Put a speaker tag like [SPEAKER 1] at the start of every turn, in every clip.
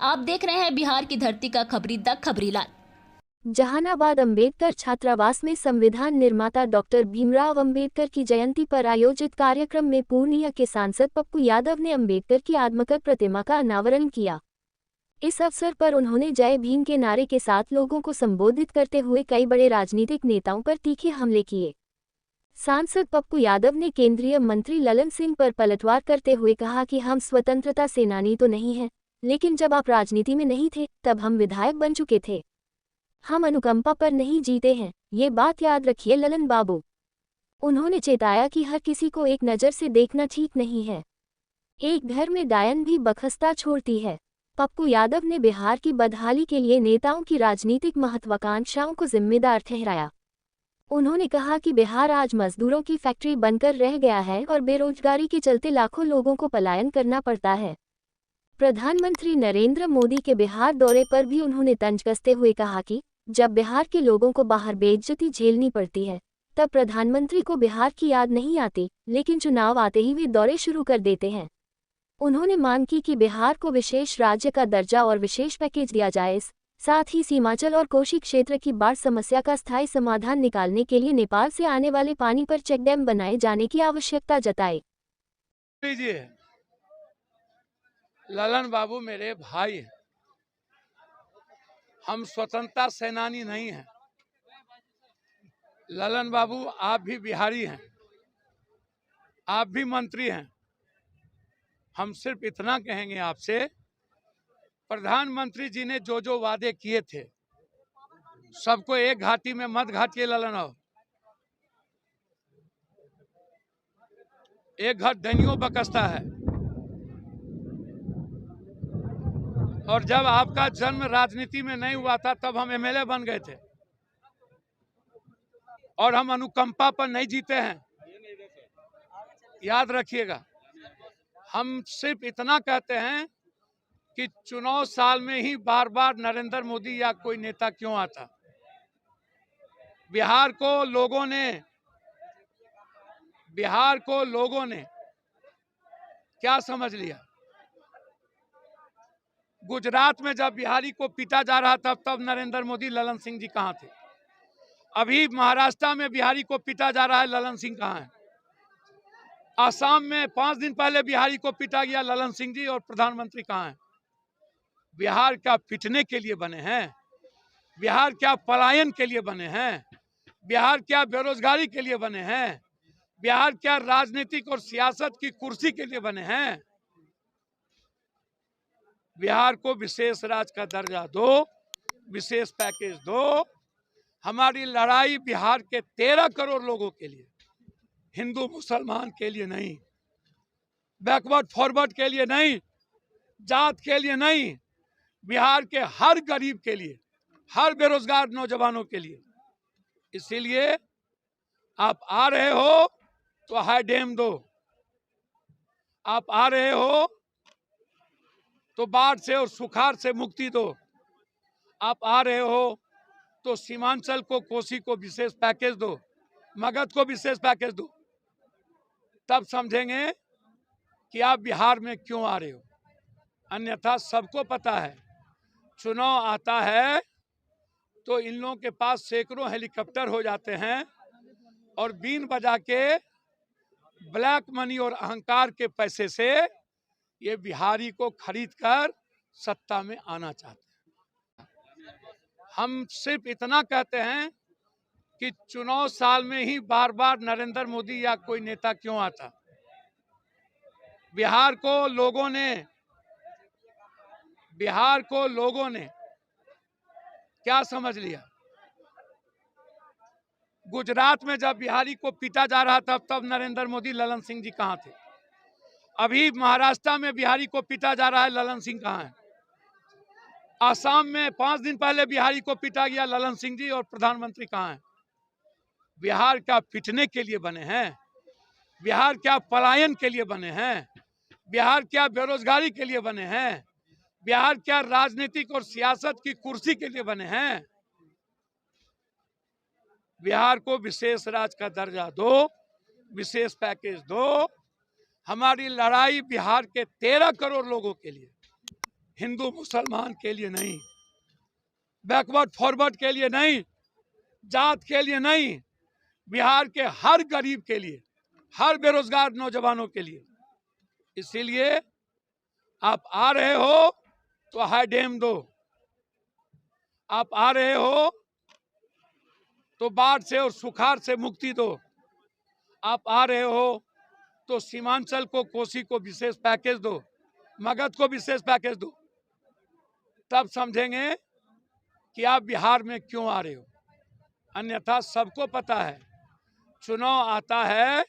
[SPEAKER 1] आप देख रहे हैं बिहार की धरती का खबरी द खबरीलाल।
[SPEAKER 2] जहानाबाद अंबेडकर छात्रावास में संविधान निर्माता डॉक्टर भीमराव अंबेडकर की जयंती पर आयोजित कार्यक्रम में पूर्णिया के सांसद पप्पू यादव ने अंबेडकर की आदमकद प्रतिमा का अनावरण किया। इस अवसर पर उन्होंने जय भीम के नारे के साथ लोगों को संबोधित करते हुए कई बड़े राजनीतिक नेताओं पर तीखे हमले किए। सांसद पप्पू यादव ने केंद्रीय मंत्री ललन सिंह पर पलटवार करते हुए कहा कि हम स्वतंत्रता सेनानी तो नहीं हैं, लेकिन जब आप राजनीति में नहीं थे तब हम विधायक बन चुके थे। हम अनुकंपा पर नहीं जीते हैं, ये बात याद रखिए ललन बाबू। उन्होंने चेताया कि हर किसी को एक नज़र से देखना ठीक नहीं है। एक घर में डायन भी बखस्ता छोड़ती है। पप्पू यादव ने बिहार की बदहाली के लिए नेताओं की राजनीतिक महत्वाकांक्षाओं को जिम्मेदार ठहराया। उन्होंने कहा कि बिहार आज मजदूरों की फैक्ट्री बनकर रह गया है और बेरोजगारी के चलते लाखों लोगों को पलायन करना पड़ता है। प्रधानमंत्री नरेंद्र मोदी के बिहार दौरे पर भी उन्होंने तंज कसते हुए कहा कि जब बिहार के लोगों को बाहर बेइज्जती झेलनी पड़ती है तब प्रधानमंत्री को बिहार की याद नहीं आती, लेकिन चुनाव आते ही वे दौरे शुरू कर देते हैं। उन्होंने मांग की कि बिहार को विशेष राज्य का दर्जा और विशेष पैकेज दिया जाए। साथ ही सीमांचल और कोशी क्षेत्र की बाढ़ समस्या का स्थायी समाधान निकालने के लिए नेपाल से आने वाले पानी पर चेक डैम बनाए जाने की आवश्यकता जताई।
[SPEAKER 3] ललन बाबू मेरे भाई हैं। हम स्वतंत्रता सेनानी नहीं हैं। ललन बाबू आप भी बिहारी हैं, आप भी मंत्री हैं। हम सिर्फ इतना कहेंगे आपसे, प्रधानमंत्री जी ने जो जो वादे किए थे सबको एक घाटी में मत घाटिए ललन। हो एक घर दैनियों बकसता है, और जब आपका जन्म राजनीति में नहीं हुआ था तब हम एमएलए बन गए थे, और हम अनुकंपा पर नहीं जीते हैं, याद रखिएगा। हम सिर्फ इतना कहते हैं कि चुनाव साल में ही बार बार नरेंद्र मोदी या कोई नेता क्यों आता। बिहार को लोगों ने क्या समझ लिया। गुजरात में जब बिहारी को पीटा जा रहा था तब नरेंद्र मोदी ललन सिंह जी कहाँ थे। अभी महाराष्ट्र में बिहारी को पीटा जा रहा है, ललन सिंह कहाँ है। आसाम में 5 दिन पहले बिहारी को पीटा गया, ललन सिंह जी और प्रधानमंत्री कहाँ हैं। बिहार क्या पिटने के लिए बने हैं? बिहार क्या पलायन के लिए बने हैं? बिहार क्या बेरोजगारी के लिए बने हैं? बिहार क्या राजनीतिक और सियासत की कुर्सी के लिए बने हैं? बिहार को विशेष राज्य का दर्जा दो, विशेष पैकेज दो। हमारी लड़ाई बिहार के 13 करोड़ लोगों के लिए, हिंदू मुसलमान के लिए नहीं, बैकवर्ड फॉरवर्ड के लिए नहीं, जात के लिए नहीं, बिहार के हर गरीब के लिए, हर बेरोजगार नौजवानों के लिए। इसीलिए आप आ रहे हो तो हाई डैम दो, आप आ रहे हो तो बाढ़ से और सुखाड़ से मुक्ति दो, आप आ रहे हो तो सीमांचल को, कोसी को विशेष पैकेज दो, मगध को विशेष पैकेज दो। तब समझेंगे कि आप बिहार में क्यों आ रहे हो। अन्यथा सबको पता है, चुनाव आता है तो इन लोगों के पास सैकड़ों हेलीकॉप्टर हो जाते हैं और बीन बजा के ब्लैक मनी और अहंकार के पैसे से ये बिहारी को खरीद कर सत्ता में आना चाहते हैं। हम सिर्फ इतना कहते हैं कि चुनाव साल में ही बार बार नरेंद्र मोदी या कोई नेता क्यों आता। बिहार को लोगों ने क्या समझ लिया। गुजरात में जब बिहारी को पीटा जा रहा था तब नरेंद्र मोदी, ललन सिंह जी कहाँ थे। अभी महाराष्ट्र में बिहारी को पीटा जा रहा है, ललन सिंह कहाँ है। आसाम में 5 दिन पहले बिहारी को पीटा गया, ललन सिंह जी और प्रधानमंत्री कहाँ हैं। बिहार क्या पिटने के लिए बने हैं? बिहार क्या पलायन के लिए बने हैं? बिहार क्या बेरोजगारी के लिए बने हैं? बिहार क्या राजनीतिक और सियासत की कुर्सी के लिए बने हैं? बिहार को विशेष राज्य का दर्जा दो, विशेष पैकेज दो। हमारी लड़ाई बिहार के 13 करोड़ लोगों के लिए, हिंदू मुसलमान के लिए नहीं, बैकवर्ड फॉरवर्ड के लिए नहीं, जात के लिए नहीं, बिहार के हर गरीब के लिए, हर बेरोजगार नौजवानों के लिए। इसीलिए आप आ रहे हो तो हाई डैम दो, आप आ रहे हो तो बाढ़ से और सुखाड़ से मुक्ति दो, आप आ रहे हो तो सीमांचल को, कोसी को विशेष पैकेज दो, मगध को विशेष पैकेज दो। तब समझेंगे कि आप बिहार में क्यों आ रहे हो। अन्यथा सबको पता है, चुनाव आता है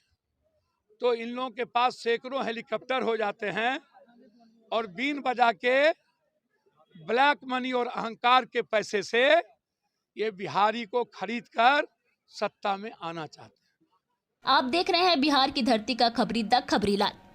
[SPEAKER 3] तो इन लोगों के पास सैकड़ों हेलीकॉप्टर हो जाते हैं और बीन बजा के ब्लैक मनी और अहंकार के पैसे से ये बिहारी को खरीद कर सत्ता में आना चाहते हैं।
[SPEAKER 1] आप देख रहे हैं बिहार की धरती का खबरी द खबरीलाल।